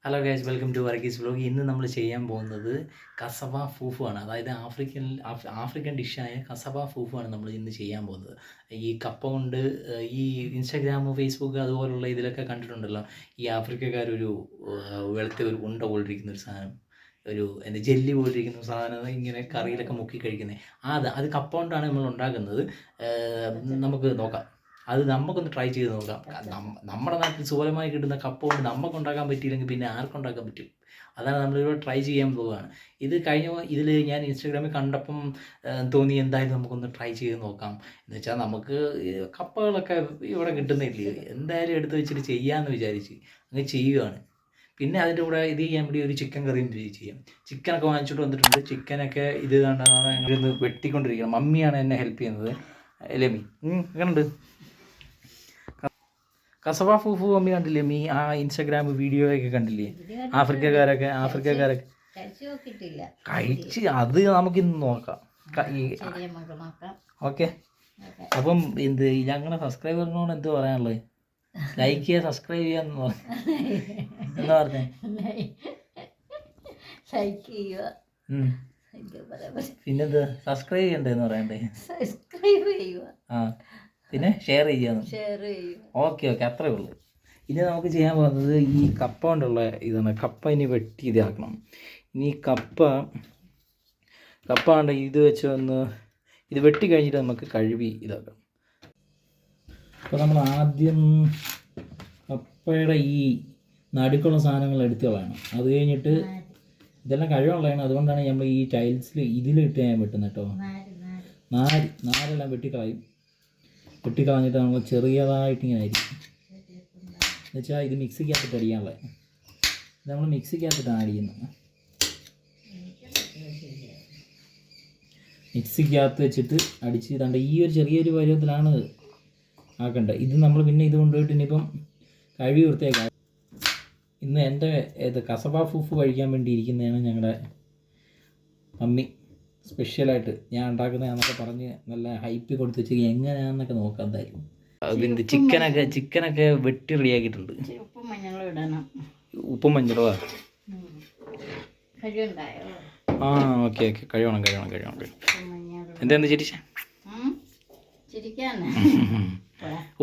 Hello guys, welcome to Varghese vlog. ഇന്ന് നമ്മൾ ചെയ്യാൻ പോകുന്നത് കസവ ഫൂഫു ആണ്. അതായത് ആഫ്രിക്കൻ ഡിഷായ കസവ ഫൂഫു ആണ് നമ്മൾ ഇന്ന് ചെയ്യാൻ പോകുന്നത്. ഈ കപ്പ കൊണ്ട് ഈ ഇൻസ്റ്റാഗ്രാം, ഫേസ്ബുക്ക് അതുപോലുള്ള ഇതിലൊക്കെ കണ്ടിട്ടുണ്ടല്ലോ, ഈ ആഫ്രിക്കക്കാരൊരു വെളുത്ത ഒരു ഉണ്ട പോലിരിക്കുന്ന ഒരു സാധനം, ഒരു എന്താ ജെല്ലി പോലിരിക്കുന്ന സാധനം ഇങ്ങനെ കറിയിലൊക്കെ മുക്കി കഴിക്കുന്നത്. അത് കപ്പ കൊണ്ടാണ് നമ്മൾ ഉണ്ടാക്കുന്നത്. നമുക്ക് നോക്കാം, അത് നമുക്കൊന്ന് ട്രൈ ചെയ്ത് നോക്കാം. നമ്മുടെ നാട്ടിൽ സുലഭമായി കിട്ടുന്ന കപ്പ കൊണ്ട് നമുക്ക് ഉണ്ടാക്കാൻ പറ്റിയില്ലെങ്കിൽ പിന്നെ ആർക്കുണ്ടാക്കാൻ പറ്റും? അതാണ് നമ്മളിവിടെ ട്രൈ ചെയ്യാൻ പോവുകയാണ്. ഇതിൽ ഞാൻ ഇൻസ്റ്റാഗ്രാമിൽ കണ്ടപ്പം തോന്നി എന്തായാലും നമുക്കൊന്ന് ട്രൈ ചെയ്ത് നോക്കാം എന്ന് വെച്ചാൽ, നമുക്ക് കപ്പകളൊക്കെ ഇവിടെ കിട്ടുന്നില്ലേ, എന്തായാലും എടുത്ത് വെച്ചിട്ട് ചെയ്യാമെന്ന് വിചാരിച്ച് അങ്ങ് ചെയ്യുകയാണ്. പിന്നെ അതിൻ്റെ കൂടെ ഇത് ചെയ്യാൻ വേണ്ടി ഒരു ചിക്കൻ കറിയും ചെയ്യാം. ചിക്കനൊക്കെ വാങ്ങിച്ചിട്ട് വന്നിട്ടുണ്ട്. ചിക്കനൊക്കെ ഇത് കണ്ടാണ് ഞങ്ങളിന്ന് വെട്ടിക്കൊണ്ടിരിക്കുന്നത്. മമ്മിയാണ് എന്നെ ഹെൽപ്പ് ചെയ്യുന്നത്. ലമി എങ്ങനെയുണ്ട്? കസവ ഫൂഫു മമ്മി കണ്ടില്ലേ? ആ ഇൻസ്റ്റാഗ്രാം വീഡിയോ ഒക്കെ കണ്ടില്ലേ? ആഫ്രിക്കക്കാരൊക്കെ കഴിച്ച് അത് നമുക്കിന്ന് നോക്കാം. ഓക്കെ, അപ്പം ഞങ്ങളുടെ സബ്സ്ക്രൈബറിനോട് എന്ത് പറയാനുള്ളത്? ലൈക്ക് ചെയ്യുക, സബ്സ്ക്രൈബ് ചെയ്യാന്ന് എന്താ പറഞ്ഞേ? പിന്നെന്താ സബ്സ്ക്രൈബ് ചെയ്യണ്ടേന്ന് പറയണ്ടേ? ആ, പിന്നെ ഷെയർ ചെയ്യാന്ന്. ഓക്കെ, അത്രേ ഉള്ളൂ. ഇനി നമുക്ക് ചെയ്യാൻ പോകുന്നത് ഈ കപ്പ കൊണ്ടുള്ള ഇതാണ്. കപ്പ ഇനി വെട്ടി ഇതാക്കണം. ഇനി കപ്പ കൊണ്ട് ഇത് വെച്ച് ഇത് വെട്ടി കഴിഞ്ഞിട്ട് നമുക്ക് കഴുകി ഇതാക്കാം. അപ്പോൾ നമ്മൾ ആദ്യം കപ്പയുടെ ഈ നടുക്കുള്ള സാധനങ്ങൾ എടുത്ത് കളയണം. അത് കഴിഞ്ഞിട്ട് ഇതെല്ലാം കഴുകാനുള്ളതാണ്. അതുകൊണ്ടാണ് നമ്മൾ ഈ ടൈൽസിൽ ഇതിലിട്ട് ഞാൻ വെട്ടുന്നത് കേട്ടോ. നാരെല്ലാം വെട്ടിക്കളഞ്ഞിട്ട് നമ്മൾ ചെറിയതായിട്ട് ഇങ്ങനെ ആയിരിക്കും. എന്നുവെച്ചാൽ ഇത് മിക്സിക്കകത്തിട്ട് അടിക്കാനുള്ളത്. ഇത് നമ്മൾ മിക്സിക്കകത്തിട്ടാണ് അടിക്കുന്നത്. മിക്സിക്കകത്ത് വെച്ചിട്ട് അടിച്ച് ഇതാണ്ട് ഈ ഒരു ചെറിയൊരു പരുവത്തിലാണ് ആക്കേണ്ടത്. ഇത് നമ്മൾ പിന്നെ ഇത് കൊണ്ടുപോയിട്ട് ഇനിയിപ്പം കഴുകി വൃത്തിയാക്കാം. ഇന്ന് എൻ്റെ കസവ ഫൂഫു കഴിക്കാൻ വേണ്ടി ഇരിക്കുന്നതാണ് ഞങ്ങളുടെ മമ്മി. സ്പെഷ്യലായിട്ട് ഞാൻ ഉണ്ടാക്കുന്നതാണെന്നൊക്കെ പറഞ്ഞ് നല്ല ഹൈപ്പ് കൊടുത്ത് വെച്ച് എങ്ങനെയാണെന്നൊക്കെ നോക്കാം. എന്തായാലും അതിൻ്റെ ചിക്കനൊക്കെ വെട്ടി റെഡിയാക്കിയിട്ടുണ്ട്. ഉപ്പും മഞ്ഞളോ? ആ, ഓക്കെ, കഴിയണം. എന്താ ചിരിച്ചേ?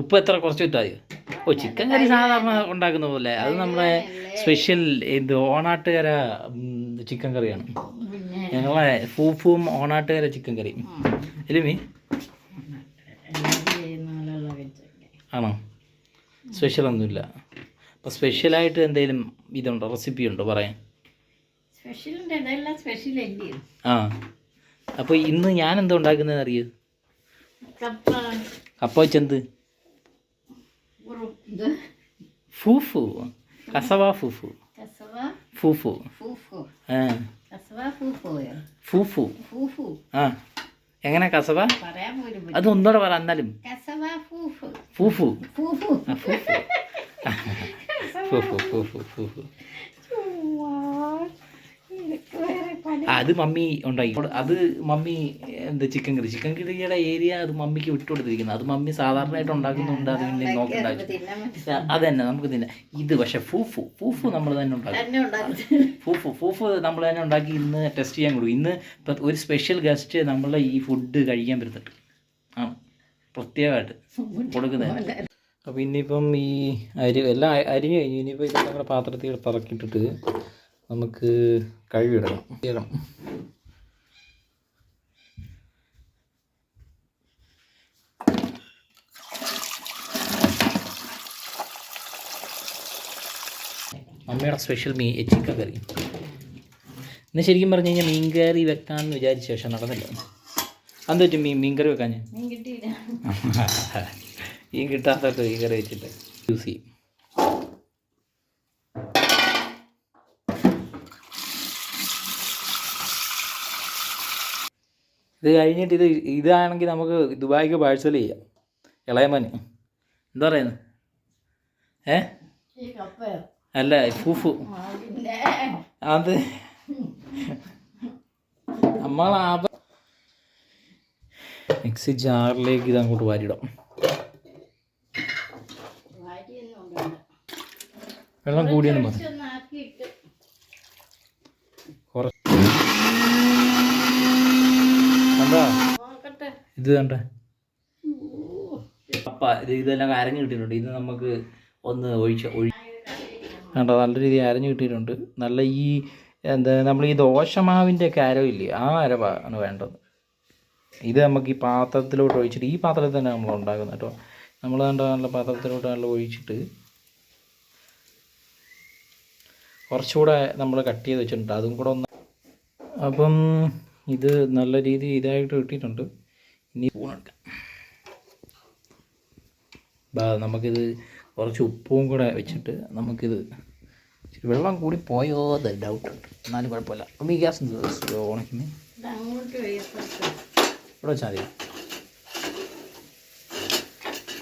ഉപ്പ് എത്ര കുറച്ച് ഇട്ടാൽ മതി? ചിക്കൻ കറി സാധാരണ ഉണ്ടാക്കുന്ന പോലെ. അത് നമ്മുടെ സ്പെഷ്യൽ ഓണാട്ടുകര ചിക്കൻ കറിയാണ്. ഞങ്ങളെ ഫൂഫും ഓണാട്ടുകര ചിക്കൻ കറിയും. ഇല്ലേ ആണോ? സ്പെഷ്യലൊന്നുമില്ല. അപ്പോൾ സ്പെഷ്യലായിട്ട് എന്തെങ്കിലും ഇതുണ്ടോ, റെസിപ്പി ഉണ്ടോ പറയാൻ? ആ, അപ്പോൾ ഇന്ന് ഞാൻ എന്താ ഉണ്ടാക്കുന്നതെന്ന് അറിയൂ? കപ്പ വെച്ചെന്ത് ഫൂഫു, കസവ ഫൂഫു. ഫൂഫു ആ, എങ്ങനെ കസവ? അത് ഒന്നുകൂടെ പറ. എന്നാലും ഫൂഫു അത് മമ്മി ഉണ്ടാക്കി. അത് മമ്മി ചിക്കൻ കറിയുടെ ഏരിയ അത് മമ്മിക്ക് വിട്ടുകൊടുത്തിരിക്കുന്നത്. അത് മമ്മി സാധാരണയായിട്ട് ഉണ്ടാക്കുന്നുണ്ട്. അത് പിന്നെ നോക്കേണ്ട ആവശ്യം. അത് തന്നെ നമുക്ക് തിന്നാം. ഇത് പക്ഷെ ഫൂഫു നമ്മൾ തന്നെ ഉണ്ടാക്കി. ഫൂഫു നമ്മൾ തന്നെ ഉണ്ടാക്കി ഇന്ന് ടെസ്റ്റ് ചെയ്യാൻ കൊടുക്കും. ഇന്ന് ഒരു സ്പെഷ്യൽ ഗസ്റ്റ് നമ്മളെ ഈ ഫുഡ് കഴിക്കാൻ പറ്റുന്നുണ്ട്. ആ, പ്രത്യേകമായിട്ട് കൊടുക്കുന്നത്. അപ്പോൾ ഇനിയിപ്പം ഈ എല്ലാം അരിഞ്ഞു കഴിഞ്ഞു. ഇനിയിപ്പോൾ ഇത് നമ്മുടെ പാത്രത്തിൽ പറക്കിയിട്ടിട്ട് നമുക്ക് കഴുകിയിടണം. അമ്മയുടെ സ്പെഷ്യൽ ചിക്കൻ കറി. ഇന്ന് ശരിക്കും പറഞ്ഞു കഴിഞ്ഞാൽ മീൻ കറി വെക്കാമെന്ന് വിചാരിച്ച ശേഷം നടന്നില്ല. അത് പറ്റും മീൻ കറി വെക്കാൻ. മീൻ കിട്ടാത്ത മീൻ കറി വെച്ചിട്ട് യൂസ് ചെയ്യും. ഇത് കഴിഞ്ഞിട്ട് ഇതാണെങ്കിൽ നമുക്ക് ദുബായിക്ക് പാഴ്സൽ ചെയ്യാം. ഇളയമന് എന്താ പറയുന്നത്? അല്ല, ഫൂഫു. അത് മിക്സി ജാറിലേക്ക് ഇത് അങ്ങോട്ട് വാരിയിടാം. വെള്ളം കൂടിയെന്ന് പറഞ്ഞു. കണ്ടാ ഇത് കണ്ട ഇതെല്ലാം അരഞ്ഞു കിട്ടിയിട്ടുണ്ട്. ഇത് നമുക്ക് ഒന്ന് കണ്ടോ നല്ല രീതിയിൽ അരഞ്ഞു കിട്ടിയിട്ടുണ്ട്. നല്ല ഈ എന്താ നമ്മൾ ഈ ദോശമാവിൻ്റെ ഒക്കെ അരവില്ലേ ആ അരവാണ് വേണ്ടത്. ഇത് നമുക്ക് ഈ പാത്രത്തിലോട്ട് ഒഴിച്ചിട്ട് ഈ പാത്രത്തിൽ തന്നെ നമ്മൾ ഉണ്ടാക്കുന്നത് കേട്ടോ. നമ്മൾ നല്ല പാത്രത്തിലോട്ട് നല്ല ഒഴിച്ചിട്ട് കുറച്ചുകൂടെ നമ്മൾ കട്ട് ചെയ്ത് വെച്ചിട്ടുണ്ട്. അതും കൂടെ ഒന്ന് അപ്പം ഇത് നല്ല രീതിയിൽ ഇതായിട്ട് കിട്ടിയിട്ടുണ്ട്. ഇനി സ്പൂണെടുക്കാം. നമുക്കിത് കുറച്ച് ഉപ്പും കൂടെ വെച്ചിട്ട് നമുക്കിത് വെള്ളം കൂടി പോയോ അത് ഡൗട്ടുണ്ട്. എന്നാലും കുഴപ്പമില്ല. അപ്പം ഈ ഗ്യാസ് ഓണക്കിന് ഇവിടെ വെച്ചാൽ മതി.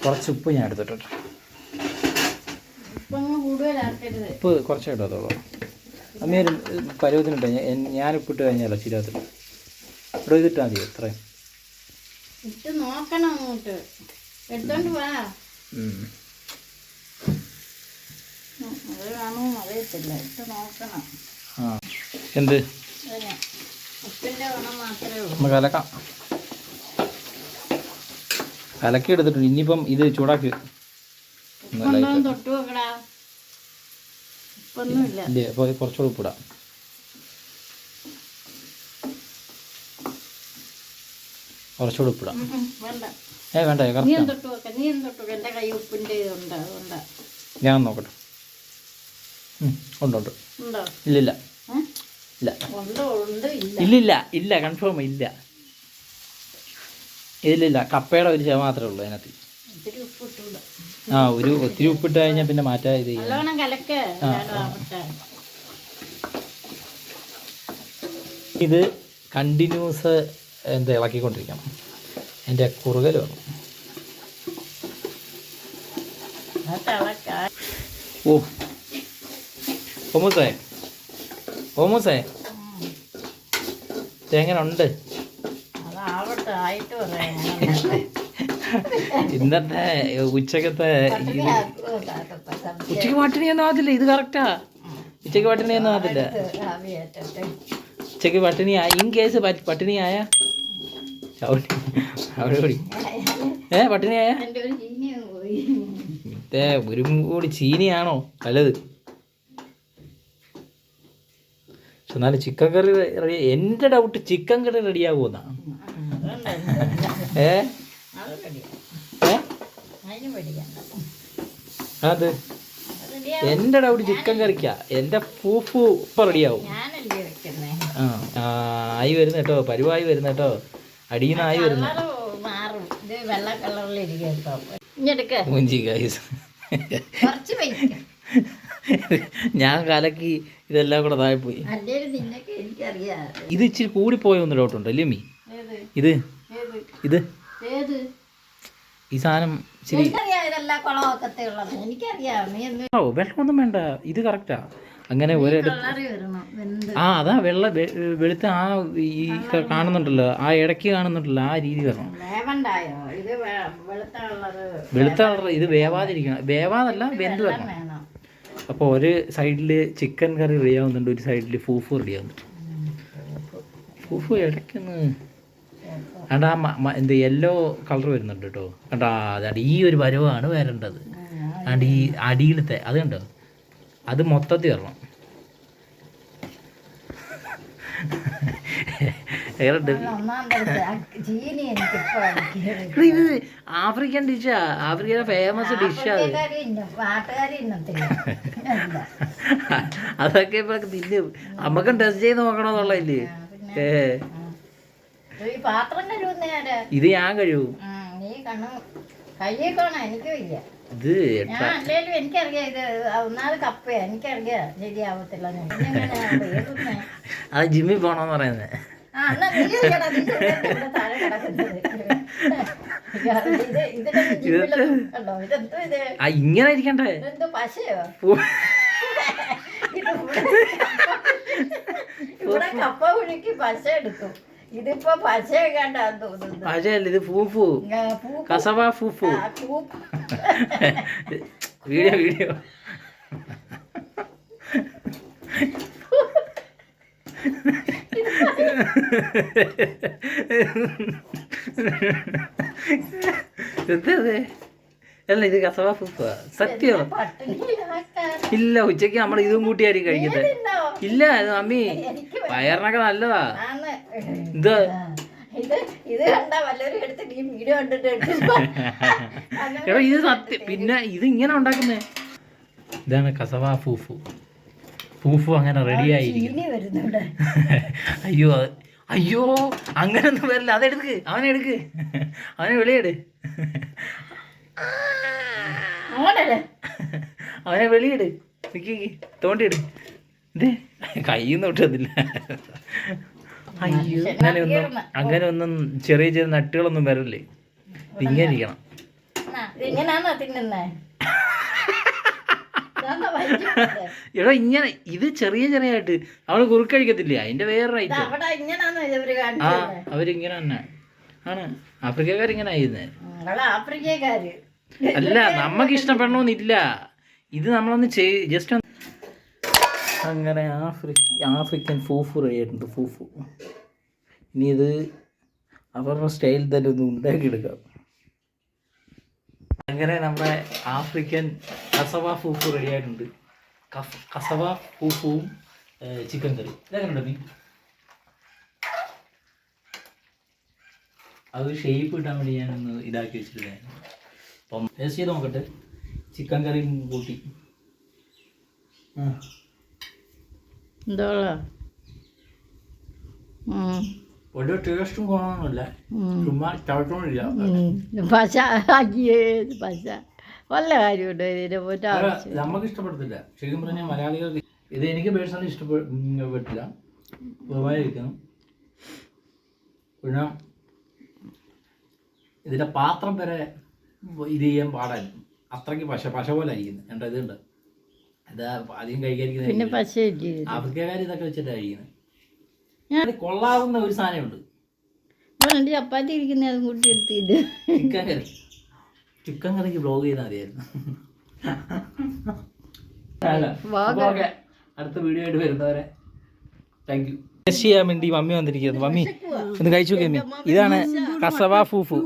കുറച്ച് ഉപ്പ് ഞാൻ എടുത്തിട്ടുണ്ട്. ഉപ്പ് കുറച്ചായിട്ട് അതോളൂ. അമ്മ പരുവത്തിനിട്ട് ഞാൻ ഉപ്പിട്ട് കഴിഞ്ഞാലോ ശരിയാകത്തില്ല. ഇവിടെ ഇതിട്ടാൽ മതി. എത്രയും നോക്കണം അങ്ങോട്ട് എടുത്തോണ്ട് വാ. എന്ത് നമുക്ക് കലക്കാം. കലക്കി എടുത്തിട്ടുണ്ട്. ഇനിയിപ്പം ഇത് ചൂടാക്കി ഇല്ലേ അപ്പോൾ കുറച്ചുകൂടെ ഉപ്പിടാം. കുറച്ചുകൂടെ ഉപ്പിടാം. വേണ്ട ഞാൻ നോക്കട്ടെ. ഉണ്ട് ഇല്ലില്ല ഇല്ലില്ല ഇല്ല കൺഫേം ഇല്ല. ഇതിലില്ല. കപ്പയുടെ ഒരു ചവ മാത്രമേ ഉള്ളൂ അതിനകത്ത്. ഒത്തിരി ഉപ്പിട്ട് കഴിഞ്ഞാൽ പിന്നെ മാറ്റാൻ ഇത് ഇത് കണ്ടിന്യൂസ് എന്താ ഇളക്കിക്കൊണ്ടിരിക്കണം. എൻ്റെ കുറുകൽ വന്നു. ഓമൂസേ എങ്ങനെ ഉണ്ട് ഇന്നത്തെ ഉച്ചക്കത്തെ? ഉച്ചക്ക് പട്ടിണിയൊന്നും ആകത്തില്ല. ഇത് കറക്റ്റാ. ഉച്ചക്ക് പട്ടിണിയൊന്നും ആകത്തില്ല. ഉച്ചക്ക് പട്ടിണിയാ. ഇൻ കേസ് പട്ടിണിയായ പട്ടിണിയായ ഒരു കൂടി ചീനിയാണോ നല്ലത്? പക്ഷെ എന്നാലും ചിക്കൻ കറി റെഡി. എൻ്റെ ഡൗട്ട് ചിക്കൻ കറി റെഡിയാകുമെന്നാണ്. അത് എൻ്റെ ഡൗട്ട് ചിക്കൻ കറിക്കാ. എൻ്റെ ഫൂഫു ഇപ്പം റെഡിയാവും. ആയി വരുന്ന കേട്ടോ. പരുവായി വരുന്ന കേട്ടോ. അടിയനായി വരുന്ന ഞാൻ കലക്കി ഇതെല്ലാം കൂടെ താഴെ പോയി. ഇത് ഇച്ചിരി കൂടിപ്പോയൊന്ന് ഡൗട്ടുണ്ട് അല്ലേ മീ? ഇത് ഇത് ഈ സാധനം ഇച്ചിരി വെള്ളമൊന്നും വേണ്ട. ഇത് കറക്റ്റാ. അങ്ങനെ ഒരിടത്ത് അതാ വെളുത്ത ഈ കാണുന്നുണ്ടല്ലോ, ആ ഇടയ്ക്ക് കാണുന്നുണ്ടല്ലോ, ആ രീതി വരണം. വെളുത്ത കളർ. ഇത് വേവാതിരിക്കണം. വേവാതല്ല, വെന്ത് വരണം. അപ്പോൾ ഒരു സൈഡിൽ ചിക്കൻ കറി റെഡിയാവുന്നുണ്ട്, ഒരു സൈഡിൽ ഫൂഫു റെഡിയാവുന്നുണ്ട്. ഫൂഫു ഇടയ്ക്കൊന്ന് കണ്ടാ എന്ത് യെല്ലോ കളർ വരുന്നുണ്ട് കേട്ടോ. കണ്ടാ അതാണ് ഈ ഒരു പരുവാണ് വരേണ്ടത്. അതുകൊണ്ട് ഈ അടിയിലത്തെ അത് കണ്ടോ, അത് മൊത്തത്തിൽ വരണം. ഇത് ആഫ്രിക്കൻ ഡിഷാ. ആഫ്രിക്കയിലെ ഫേമസ് ഡിഷാ. അതൊക്കെ ഇപ്പൊ തിന്നും. നമുക്കും ടെസ്റ്റ് ചെയ്ത് നോക്കണമെന്നുള്ളതല്ലേ. ഇത് ഞാൻ കഴിവും. ഇത് എനിക്കറിയാം. ഇത് ഒന്നാമത് കപ്പയാ. എനിക്കറിയാം ശരിയാവത്തില്ല. അത് ജിമ്മിൽ പോണോന്ന് പറയുന്നത്. ഇങ്ങനെ ഇരിക്കണ്ടേ? ഇവിടെ കപ്പ കുഴിക്ക് പശ എടുക്കും. ഇതിപ്പോ പശ കണ്ടാന്ന് തോന്നുന്നു. പശയല്ല, ഇത് ഫൂഫു. കസവ ഫൂഫു. വീഡിയോ എന്തേ അല്ല ഇത് കസവ ഫൂഫാ സത്യോ? ഇല്ല, ഉച്ചക്ക് നമ്മൾ ഇതും കൂട്ടിയായിരിക്കും കഴിക്കുന്നത്. ഇല്ല അമ്മി വയറിനൊക്കെ നല്ലതാ. ഇത് എടാ ഇത് സത്യം. പിന്നെ ഇത് ഇങ്ങനെ ഉണ്ടാക്കുന്നേ ഇതാണ് കസവ ഫൂഫു. ഫൂഫു അങ്ങനെ റെഡി ആയിരിക്കും. അയ്യോ അയ്യോ അങ്ങനൊന്നും വരില്ല. അതെടുക്ക്, അവനെടുക്ക്, അവനെ വെളിയിട്, അവനെ വെളിയിട്, തോണ്ടിയിട്. ഇത് കയ്യൊന്നും ഇട്ടതില്ല. അയ്യോ അങ്ങനെ ഒന്നും ചെറിയ ചെറിയ നട്ടുകളൊന്നും വരല്ലേ. ഇങ്ങനെ ഇരിക്കണം. എടാ ഇങ്ങനെ ഇത് ചെറിയ ചെറിയായിട്ട് അവള് കുറുക്കഴിക്കത്തില്ലേ, അതിന്റെ വേറെ ഐറ്റം. ആ അവരിങ്ങനെ തന്നെ ആണ്. ആഫ്രിക്കക്കാരിങ്ങനെ ആയിരുന്നേ. അല്ല നമുക്ക് ഇഷ്ടപ്പെടണമെന്നില്ല. ഇത് നമ്മളൊന്ന് ജസ്റ്റ് അങ്ങനെ ആഫ്രിക്കൻ ഫൂഫു റെഡി ആയിട്ടുണ്ട്. ഫൂഫു ഇനി ഇത് അവരുടെ സ്റ്റൈൽ തന്നെ ഒന്ന് ഉണ്ടാക്കിയെടുക്കാം. അങ്ങനെ നമ്മുടെ ആഫ്രിക്കൻ കസവ ഫൂഫു റെഡി ആയിട്ടുണ്ട്. കസവ ഫൂഫുവും ചിക്കൻ കറി. ഇതെങ്ങനെയുണ്ട് നീ? അത് ഷേപ്പ് കിട്ടാൻ വേണ്ടി ഞാനൊന്ന് ഇതാക്കി വെച്ചിട്ടുണ്ടായിരുന്നു. അപ്പം ടേസ്റ്റ് ചെയ്ത് നോക്കട്ടെ. ചിക്കൻ കറിയും കൂട്ടി ഒരു ടേസ്റ്റും കൊള്ളണമെന്നില്ല, ചുമ്മാ ചവച്ചോണ്ടില്ല. വല്ല കാര്യമുണ്ടോ ഇതിനെ പോയിട്ട്? നമുക്ക് ഇഷ്ടപ്പെടത്തില്ല ശരിക്കും പറഞ്ഞാൽ. മലയാളികൾക്ക് ഇത് എനിക്ക് പേഴ്സണലി ഇഷ്ടപ്പെട്ടില്ല. വെറുമായിരിക്കണം. പിന്നെ ഇതിൻ്റെ പാത്രം വരെ ഇത് ചെയ്യാൻ പാടായിരുന്നു. അത്രയ്ക്ക് പശ പോലെ ആയിരിക്കുന്നത്. എൻ്റെ ഇതുണ്ട്, ഇത് അധികം കഴിക്കാതിരിക്കുന്നത്. ആഫ്രിക്കക്കാർ ഇതൊക്കെ വെച്ചിട്ടാണ് കഴിക്കുന്നത്. അത് കൊള്ളാവുന്ന ഒരു സാധനമുണ്ട്. ചപ്പാത്തി ഇരിക്കുന്ന അതും കൂട്ടി എടുത്തിട്ട് ചിക്കൻ കറി. ചിക്കൻ കറിക്ക് ബ്ലോഗ് ചെയ്താൽ മതിയായിരുന്നു. അടുത്ത വീഡിയോ ആയിട്ട് വരുന്നവരെ താങ്ക് യു. ടേസ്റ്റ് ചെയ്യാൻ വേണ്ടി മമ്മി വന്നിരിക്കുന്നു. മമ്മി ഒന്ന് കഴിച്ചു നോക്കി. മമ്മി ഇതാണ് കസവ ഫൂഫു.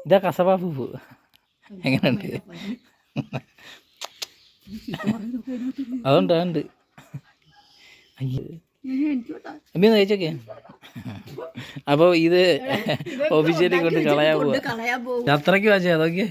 ഇതാ കസവ ഫൂഫു. എങ്ങനെയുണ്ട്? അതുണ്ട് അതുണ്ട്. അമ്മി ഒന്ന് കഴിച്ചോക്കെ. അപ്പോൾ ഇത് ഒഫീഷ്യലി കൊണ്ട് കളയാൻ പോവാ. അത്രയ്ക്ക് വാച്ചാ അതൊക്കെ.